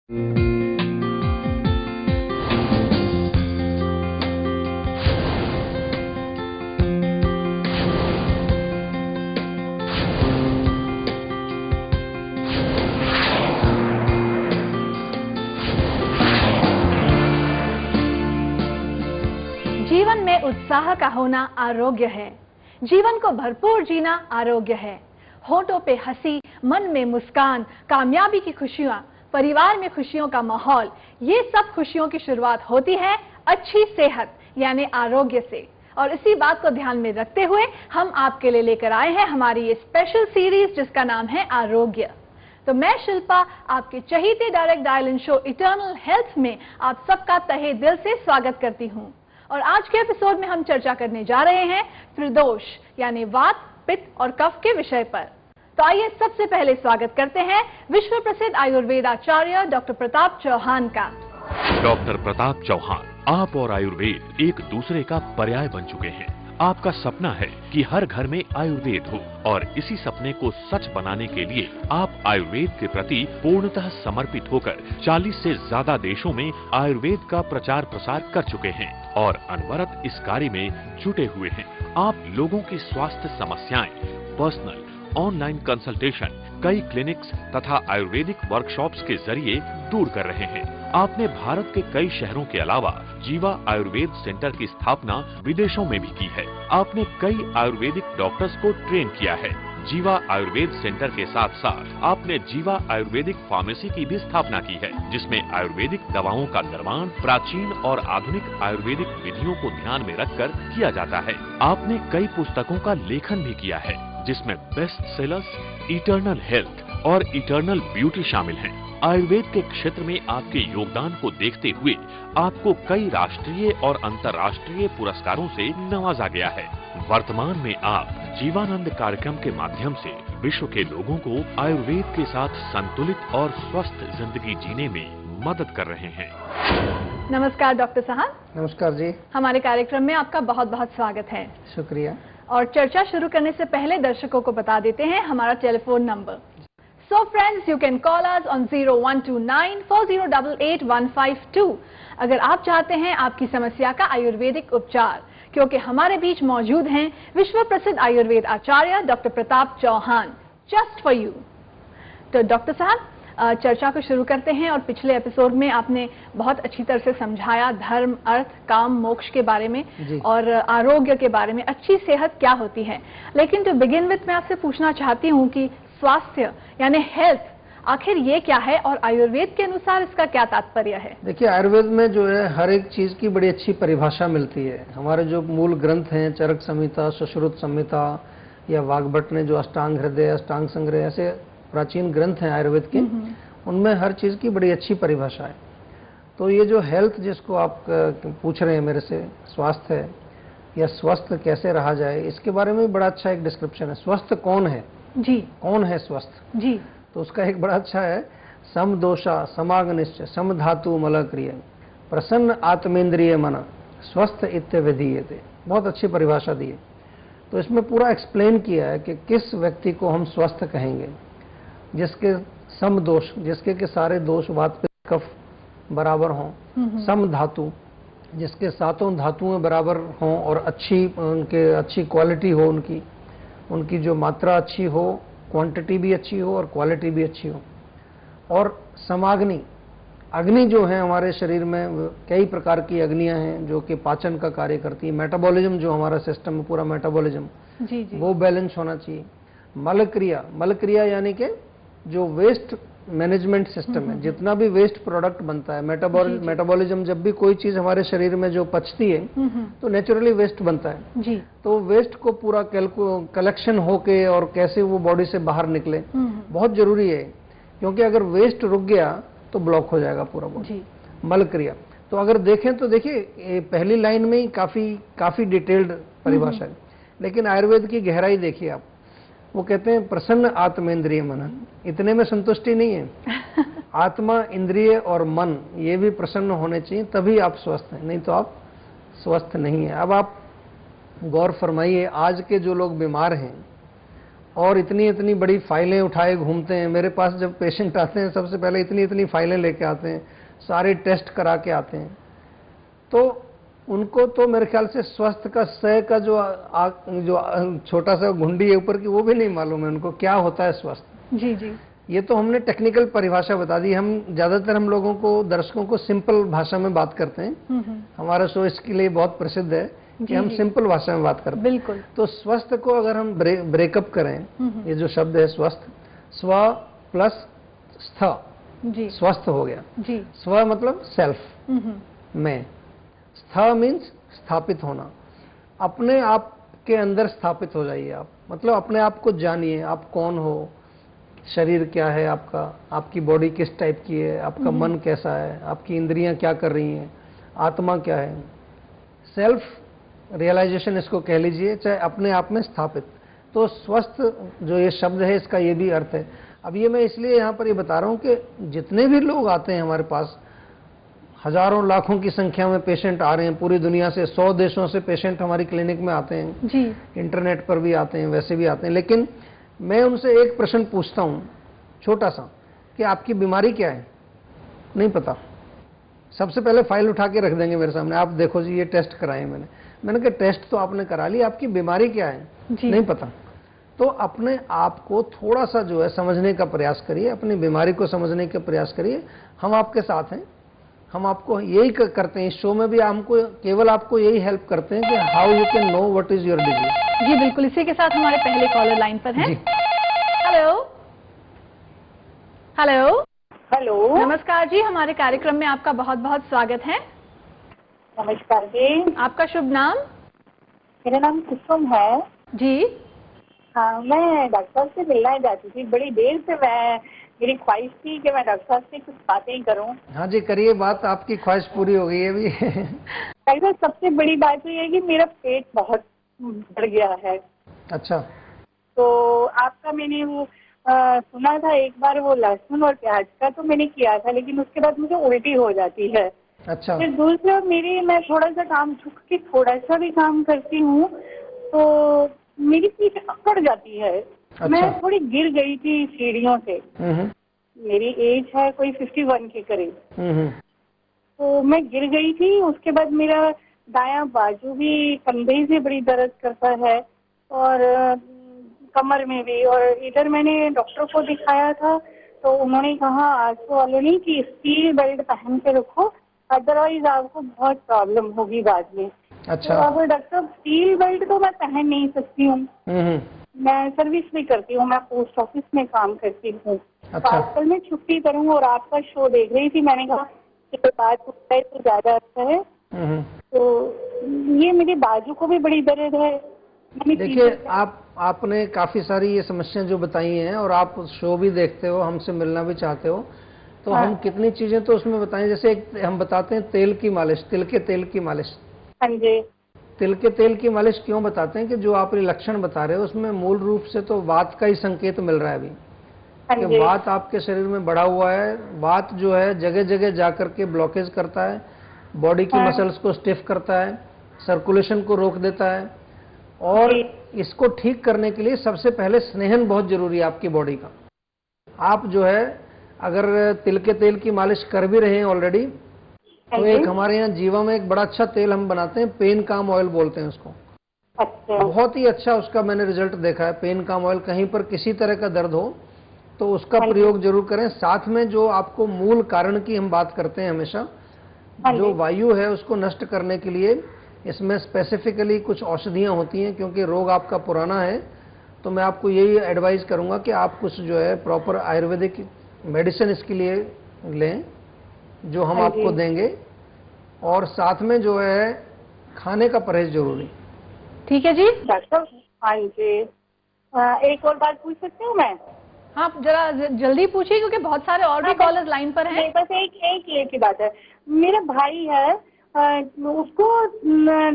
जीवन में उत्साह का होना आरोग्य है। जीवन को भरपूर जीना आरोग्य है। होठों पे हंसी, मन में मुस्कान, कामयाबी की खुशियां, परिवार में खुशियों का माहौल, ये सब खुशियों की शुरुआत होती है अच्छी सेहत यानी आरोग्य से। और इसी बात को ध्यान में रखते हुए हम आपके लिए लेकर आए हैं हमारी ये स्पेशल सीरीज जिसका नाम है आरोग्य। तो मैं शिल्पा आपके चहीते direct dial in show eternal health में आप सबका तहे दिल से स्वागत करती हूं। और आज के एपिसोड में हम चर्चा करने जा रहे हैं त्रिदोष यानी वात, पित्त और कफ के विषय पर। तो आइए सबसे पहले स्वागत करते हैं विश्व प्रसिद्ध आयुर्वेद आचार्य डॉक्टर प्रताप चौहान का। डॉक्टर प्रताप चौहान, आप और आयुर्वेद एक दूसरे का पर्याय बन चुके हैं। आपका सपना है कि हर घर में आयुर्वेद हो और इसी सपने को सच बनाने के लिए आप आयुर्वेद के प्रति पूर्णतः समर्पित होकर 40 से ज्यादा देशों में आयुर्वेद का प्रचार प्रसार कर चुके हैं और अनवरत इस कार्य में जुटे हुए हैं। आप लोगों की स्वास्थ्य समस्याएं पर्सनल, ऑनलाइन कंसल्टेशन, कई क्लिनिक्स तथा आयुर्वेदिक वर्कशॉप्स के जरिए दूर कर रहे हैं। आपने भारत के कई शहरों के अलावा जीवा आयुर्वेद सेंटर की स्थापना विदेशों में भी की है। आपने कई आयुर्वेदिक डॉक्टर्स को ट्रेन किया है। जीवा आयुर्वेद सेंटर के साथ साथ आपने जीवा आयुर्वेदिक फार्मेसी की भी स्थापना की है, जिसमें आयुर्वेदिक दवाओं का निर्माण प्राचीन और आधुनिक आयुर्वेदिक विधियों को ध्यान में रखकर किया जाता है। आपने कई पुस्तकों का लेखन भी किया है, जिसमें बेस्ट सेलर्स, इटर्नल हेल्थ और इटर्नल ब्यूटी शामिल हैं। आयुर्वेद के क्षेत्र में आपके योगदान को देखते हुए आपको कई राष्ट्रीय और अंतर्राष्ट्रीय पुरस्कारों से नवाजा गया है। वर्तमान में आप जीवानंद कार्यक्रम के माध्यम से विश्व के लोगों को आयुर्वेद के साथ संतुलित और स्वस्थ जिंदगी जीने में मदद कर रहे हैं। नमस्कार डॉक्टर साहब। नमस्कार जी। हमारे कार्यक्रम में आपका बहुत बहुत स्वागत है। शुक्रिया। और चर्चा शुरू करने से पहले दर्शकों को बता देते हैं हमारा telephone number. So friends, you can call us on 012940885152 अगर आप चाहते हैं आपकी समस्या का आयुर्वेदिक उपचार, क्योंकि हमारे बीच मौजूद हैं विश्व प्रसिद्ध आयुर्वेद आचार्य doctor Pratap Chauhan, just for you. तो डॉक्टर साहब चर्चा को शुरू करते हैं। और पिछले एपिसोड में आपने बहुत अच्छी तरह से समझाया धर्म, अर्थ, काम, मोक्ष के बारे में और आरोग्य के बारे में, अच्छी सेहत क्या होती है। लेकिन टू बिगिन विथ मैं आपसे पूछना चाहती हूँ कि स्वास्थ्य यानी हेल्थ आखिर ये क्या है और आयुर्वेद के अनुसार इसका क्या तात्पर्य है? देखिए, आयुर्वेद में जो है हर एक चीज की बड़ी अच्छी परिभाषा मिलती है। हमारे जो मूल ग्रंथ हैं, चरक संहिता, सुश्रुत संहिता या वाग्भट ने जो अष्टांग हृदय, अष्टांग संग्रह, ऐसे प्राचीन ग्रंथ हैं आयुर्वेद के, उनमें हर चीज की बड़ी अच्छी परिभाषा है। तो ये जो हेल्थ जिसको आप पूछ रहे हैं मेरे से, स्वास्थ्य है या स्वस्थ कैसे रहा जाए, इसके बारे में बड़ा अच्छा एक डिस्क्रिप्शन है। स्वस्थ कौन है जी, कौन है स्वस्थ जी? तो उसका एक बड़ा अच्छा है, सम दोषा समाग्निश्च सम धातु मलक्रिय प्रसन्न आत्मेंद्रिय मन स्वस्थ इत्य विधीयते। बहुत अच्छी परिभाषा दी है। तो इसमें पूरा एक्सप्लेन किया है कि किस व्यक्ति को हम स्वस्थ कहेंगे, जिसके सम दोष, जिसके के सारे दोष वात पित्त कफ बराबर हों, सम धातु, जिसके सातों धातुएं बराबर हों और अच्छी क्वालिटी हो, उनकी जो मात्रा अच्छी हो, क्वांटिटी भी अच्छी हो और क्वालिटी भी अच्छी हो। और समाग्नि, अग्नि जो है हमारे शरीर में कई प्रकार की अग्नियां हैं जो कि पाचन का कार्य करती है। मेटाबॉलिज्म जो हमारा सिस्टम है, पूरा मेटाबॉलिज्म जी, वो बैलेंस होना चाहिए। मलक्रिया यानी कि जो वेस्ट मैनेजमेंट सिस्टम है, जितना भी वेस्ट प्रोडक्ट बनता है, मेटाबॉलिज्म, जब भी कोई चीज हमारे शरीर में जो पचती है तो नेचुरली वेस्ट बनता है जी। तो वेस्ट को पूरा कलेक्शन होके और कैसे वो बॉडी से बाहर निकले बहुत जरूरी है, क्योंकि अगर वेस्ट रुक गया तो ब्लॉक हो जाएगा पूरा बॉडी। मलक्रिया, तो अगर देखें तो देखिए पहली लाइन में ही काफी डिटेल्ड परिभाषा है, लेकिन आयुर्वेद की गहराई देखिए आप। वो कहते हैं प्रसन्न आत्मेंद्रिय मनन, इतने में संतुष्टि नहीं है। आत्मा, इंद्रिय और मन ये भी प्रसन्न होने चाहिए, तभी आप स्वस्थ हैं, नहीं तो आप स्वस्थ नहीं है। अब आप गौर फरमाइए, आज के जो लोग बीमार हैं और इतनी इतनी बड़ी फाइलें उठाए घूमते हैं। मेरे पास जब पेशेंट आते हैं सबसे पहले इतनी इतनी फाइलें लेके आते हैं, सारे टेस्ट करा के आते हैं। तो उनको तो मेरे ख्याल से स्वस्थ का स का जो छोटा सा घुंडी है ऊपर की, वो भी नहीं मालूम है उनको क्या होता है स्वस्थ। जी जी। ये तो हमने टेक्निकल परिभाषा बता दी। हम ज्यादातर हम लोगों को, दर्शकों को सिंपल भाषा में बात करते हैं। हमारा शो इसके लिए बहुत प्रसिद्ध है कि हम सिंपल भाषा में बात करते हैं। बिल्कुल। तो स्वस्थ को अगर हम ब्रेकअप करें, ये जो शब्द है स्वस्थ, स्व प्लस स्थ, जी, स्वस्थ हो गया। जी। स्व मतलब सेल्फ, मैं। स्थ मीन्स स्थापित होना। अपने आप के अंदर स्थापित हो जाइए आप, मतलब अपने आप को जानिए, आप कौन हो, शरीर क्या है आपका, आपकी बॉडी किस टाइप की है, आपका मन कैसा है, आपकी इंद्रियां क्या कर रही हैं, आत्मा क्या है। सेल्फ रियलाइजेशन इसको कह लीजिए, चाहे अपने आप में स्थापित। तो स्वस्थ जो ये शब्द है इसका ये भी अर्थ है। अब ये मैं इसलिए यहाँ पर ये बता रहा हूँ कि जितने भी लोग आते हैं हमारे पास, हजारों लाखों की संख्या में पेशेंट आ रहे हैं पूरी दुनिया से, 100 देशों से पेशेंट हमारी क्लिनिक में आते हैं जी। इंटरनेट पर भी आते हैं, वैसे भी आते हैं। लेकिन मैं उनसे एक प्रश्न पूछता हूं छोटा सा, कि आपकी बीमारी क्या है? नहीं पता। सबसे पहले फाइल उठा के रख देंगे मेरे सामने, आप देखो जी ये टेस्ट कराए मैंने कहा टेस्ट तो आपने करा लिया, आपकी बीमारी क्या है? नहीं पता। तो अपने आप को थोड़ा सा जो है समझने का प्रयास करिए, अपनी बीमारी को समझने का प्रयास करिए। हम आपके साथ हैं, हम आपको यही करते हैं इस शो में भी, हमको केवल आपको यही हेल्प करते हैं कि how you can know what is your disease. जी बिल्कुल। इसी के साथ हमारे पहले कॉलर लाइन पर हैं। हेलो हेलो हेलो, नमस्कार जी, हमारे कार्यक्रम में आपका बहुत बहुत स्वागत है। नमस्कार जी। आपका शुभ नाम? मेरा नाम कुसुम है जी। हाँ, मैं डॉक्टर से मिलना चाहती थी। बड़ी देर से मेरी ख्वाहिश थी कि मैं डॉक्टर साहब से कुछ बातें करूं। हाँ जी, करिए बात, आपकी ख्वाहिश पूरी हो गई है अभी। डॉक्टर, सबसे बड़ी बात तो ये है कि मेरा पेट बहुत बढ़ गया है। अच्छा। तो आपका मैंने वो सुना था एक बार, वो लहसुन और प्याज का तो मैंने किया था, लेकिन उसके बाद मुझे उल्टी हो जाती है। अच्छा। फिर दूसरा, मैं थोड़ा सा काम झुक के थोड़ा सा भी काम करती हूँ तो मेरी पीठ अकड़ जाती है। अच्छा। मैं थोड़ी गिर गई थी सीढ़ियों से। मेरी एज है कोई 51 के करीब। तो मैं गिर गई थी, उसके बाद मेरा दायां बाजू भी कंधे से बड़ी दर्द करता है और कमर में भी। और इधर मैंने डॉक्टर को दिखाया था तो उन्होंने कहा आज तो ऑलरेडी कि स्टील बेल्ट पहन के रखो, अदरवाइज आपको बहुत प्रॉब्लम होगी बाद में। अच्छा। तो अब डॉक्टर, स्टील बेल्ट तो मैं पहन नहीं सकती हूँ। मैं सर्विस भी करती हूँ, मैं पोस्ट ऑफिस में काम करती हूँ। अच्छा। तो आजकल मैं छुट्टी करूँ और आपका शो देख रही थी, मैंने कहा कि बात होता है तो ज्यादा अच्छा है। तो ये मेरे बाजू को भी बड़ी दर्द है। देखिए, आपने काफी सारी ये समस्याएं जो बताई हैं और आप शो भी देखते हो, हमसे मिलना भी चाहते हो, तो हम कितनी चीजें तो उसमें बताएं। जैसे एक हम बताते हैं तेल की मालिश, तिल के तेल की मालिश। हाँ जी। तिल के तेल की मालिश क्यों बताते हैं कि जो आप ये लक्षण बता रहे हो उसमें मूल रूप से तो वात का ही संकेत मिल रहा है अभी, कि वात आपके शरीर में बढ़ा हुआ है। वात जो है जगह जगह जाकर के ब्लॉकेज करता है, बॉडी की मसल्स को स्टिफ करता है, सर्कुलेशन को रोक देता है। और इसको ठीक करने के लिए सबसे पहले स्नेहन बहुत जरूरी है आपकी बॉडी का। आप जो है अगर तिल के तेल की मालिश कर भी रहे हैं ऑलरेडी, तो एक हमारे यहाँ जीवा में एक बड़ा अच्छा तेल हम बनाते हैं, पेन काम ऑयल बोलते हैं उसको। अच्छा। बहुत ही अच्छा उसका मैंने रिजल्ट देखा है। पेन काम ऑयल, कहीं पर किसी तरह का दर्द हो तो उसका प्रयोग जरूर करें। साथ में जो आपको मूल कारण की हम बात करते हैं हमेशा, जो वायु है उसको नष्ट करने के लिए इसमें स्पेसिफिकली कुछ औषधियां होती हैं। क्योंकि रोग आपका पुराना है तो मैं आपको यही एडवाइस करूंगा कि आप कुछ जो है प्रॉपर आयुर्वेदिक मेडिसिन इसके लिए लें, जो हम आपको देंगे। और साथ में जो है खाने का परहेज जरूरी। ठीक है जी डॉक्टर। हाँ जी। एक और बात पूछ सकती हूँ मैं? हाँ, जरा जल्दी पूछिए क्योंकि बहुत सारे और भी कॉलर्स लाइन पर हैं। बस एक ये की बात है। मेरा भाई है, उसको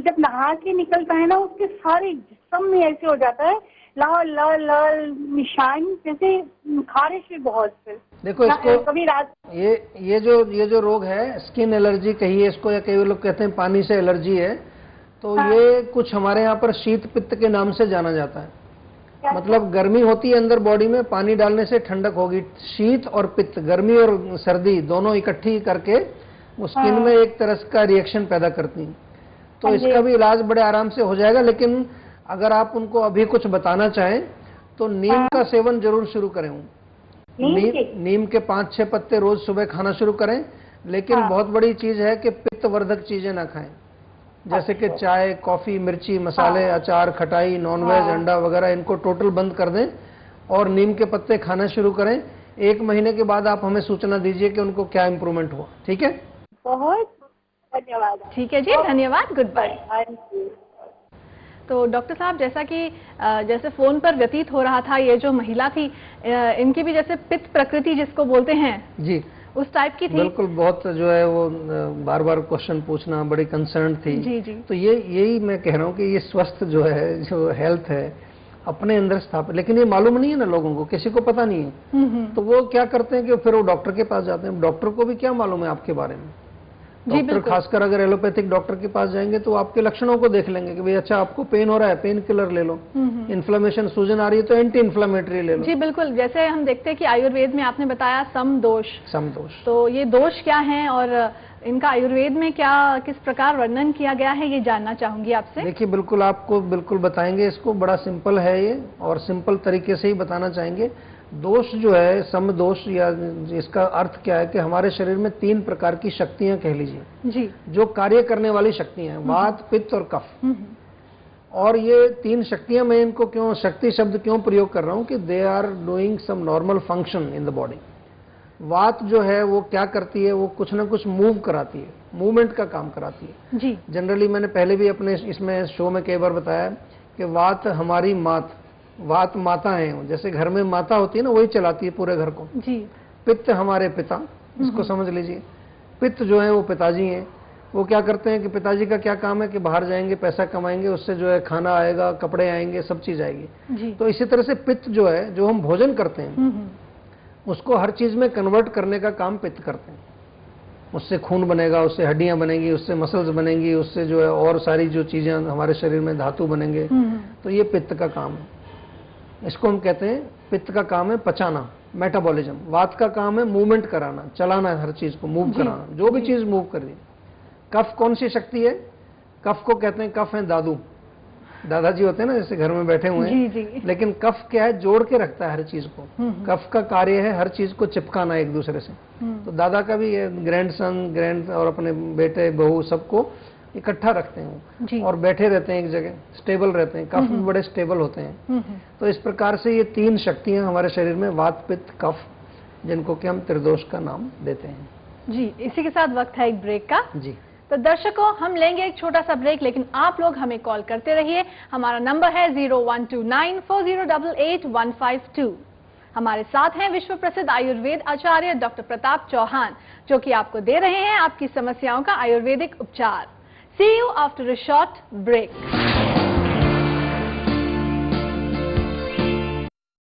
जब नहा के निकलता है ना, उसके सारे जिस्म में ऐसे हो जाता है लाल लाल लाल निशान, जैसे खारिश भी बहुत। फिर देखो इसको कभी रात, ये जो रोग है स्किन एलर्जी कहिए इसको, या कई लोग कहते हैं पानी से एलर्जी है, तो ये कुछ हमारे यहाँ पर शीत पित्त के नाम से जाना जाता है। मतलब गर्मी होती है अंदर बॉडी में, पानी डालने से ठंडक होगी। शीत और पित्त, गर्मी और सर्दी दोनों इकट्ठी करके वो स्किन में एक तरह का रिएक्शन पैदा करती हैं। तो इसका भी इलाज बड़े आराम से हो जाएगा। लेकिन अगर आप उनको अभी कुछ बताना चाहें तो नीम का सेवन जरूर शुरू करें। नीम के 5-6 पत्ते रोज सुबह खाना शुरू करें। लेकिन बहुत बड़ी चीज है कि पित्तवर्धक चीजें ना खाएं, जैसे कि चाय, कॉफी, मिर्ची, मसाले, अचार, खटाई, नॉनवेज, अंडा वगैरह, इनको टोटल बंद कर दें और नीम के पत्ते खाना शुरू करें। 1 महीने के बाद आप हमें सूचना दीजिए कि उनको क्या इंप्रूवमेंट हुआ। ठीक है, बहुत धन्यवाद। ठीक है जी, धन्यवाद, गुड बाय। तो डॉक्टर साहब, जैसा कि जैसे फोन पर व्यतीत हो रहा था, ये जो महिला थी इनकी भी जैसे पित्त प्रकृति जिसको बोलते हैं जी, उस टाइप की थी। बिल्कुल, बहुत जो है वो बार बार क्वेश्चन पूछना, बड़ी कंसर्न थी। जी जी। तो यही मैं कह रहा हूँ कि ये स्वस्थ जो है, जो हेल्थ है अपने अंदर स्थापित, लेकिन ये मालूम नहीं है ना लोगों को, किसी को पता नहीं है। तो वो क्या करते हैं कि फिर वो डॉक्टर के पास जाते हैं। डॉक्टर को भी क्या मालूम है आपके बारे में? डॉक्टर खासकर अगर एलोपैथिक डॉक्टर के पास जाएंगे तो आपके लक्षणों को देख लेंगे कि भाई अच्छा आपको पेन हो रहा है, पेन किलर ले लो, इन्फ्लेमेशन, सूजन आ रही है तो एंटी इन्फ्लेमेटरी ले लो। जी बिल्कुल, जैसे हम देखते हैं कि आयुर्वेद में आपने बताया समदोष। तो ये दोष क्या हैं और इनका आयुर्वेद में क्या किस प्रकार वर्णन किया गया है, ये जानना चाहूंगी आपसे। देखिए, बिल्कुल आपको बिल्कुल बताएंगे, इसको बड़ा सिंपल है ये, और सिंपल तरीके से ही बताना चाहेंगे। दोष जो है, समदोष, या इसका अर्थ क्या है कि हमारे शरीर में 3 प्रकार की शक्तियां कह लीजिए जी, जो कार्य करने वाली शक्तियां हैं, वात, पित्त और कफ। और ये 3 शक्तियां, मैं इनको क्यों शक्ति शब्द क्यों प्रयोग कर रहा हूं कि they are doing some normal function in the body. वात जो है वो क्या करती है, वो कुछ ना कुछ मूव कराती है, मूवमेंट का काम कराती है जी। जनरली मैंने पहले भी अपने इसमें शो में कई बार बताया कि वात हमारी वात माता है, जैसे घर में माता होती है ना, वही चलाती है पूरे घर को जी। पित्त हमारे पिता, इसको समझ लीजिए। पित्त जो है वो पिताजी हैं। वो क्या करते हैं कि पिताजी का क्या काम है कि बाहर जाएंगे, पैसा कमाएंगे, उससे जो है खाना आएगा, कपड़े आएंगे, सब चीज आएगी जी। तो इसी तरह से पित्त जो है, जो हम भोजन करते हैं उसको हर चीज में कन्वर्ट करने का काम पित्त करते हैं। उससे खून बनेगा, उससे हड्डियां बनेंगी, उससे मसल्स बनेंगी, उससे जो है और सारी जो चीजें हमारे शरीर में धातु बनेंगे। तो ये पित्त का काम है। इसको हम कहते हैं, पित्त का काम है पचाना, मेटाबॉलिज्म। वात का काम है मूवमेंट कराना, चलाना, हर चीज को मूव कराना, जो भी चीज मूव कर रही। कफ कौन सी शक्ति है? कफ को कहते हैं, कफ है दादू, दादाजी होते हैं ना, जैसे घर में बैठे हुए हैं। जी जी। लेकिन कफ क्या है? जोड़ के रखता है हर चीज को। कफ का कार्य है हर चीज को चिपकाना एक दूसरे से। तो दादा का भी ग्रैंड और अपने बेटे बहू सबको इकट्ठा रखते हैं और बैठे रहते हैं एक जगह, स्टेबल रहते हैं। कफ भी बड़े स्टेबल होते हैं। तो इस प्रकार से ये 3 शक्तियां हमारे शरीर में, वात, पित्त, कफ, जिनको कि हम त्रिदोष का नाम देते हैं। जी, इसी के साथ वक्त है एक ब्रेक का। जी, तो दर्शकों, हम लेंगे एक छोटा सा ब्रेक, लेकिन आप लोग हमें कॉल करते रहिए। हमारा नंबर है 0129408152। हमारे साथ हैं विश्व प्रसिद्ध आयुर्वेद आचार्य डॉक्टर प्रताप चौहान, जो कि आपको दे रहे हैं आपकी समस्याओं का आयुर्वेदिक उपचार। See you after a short break.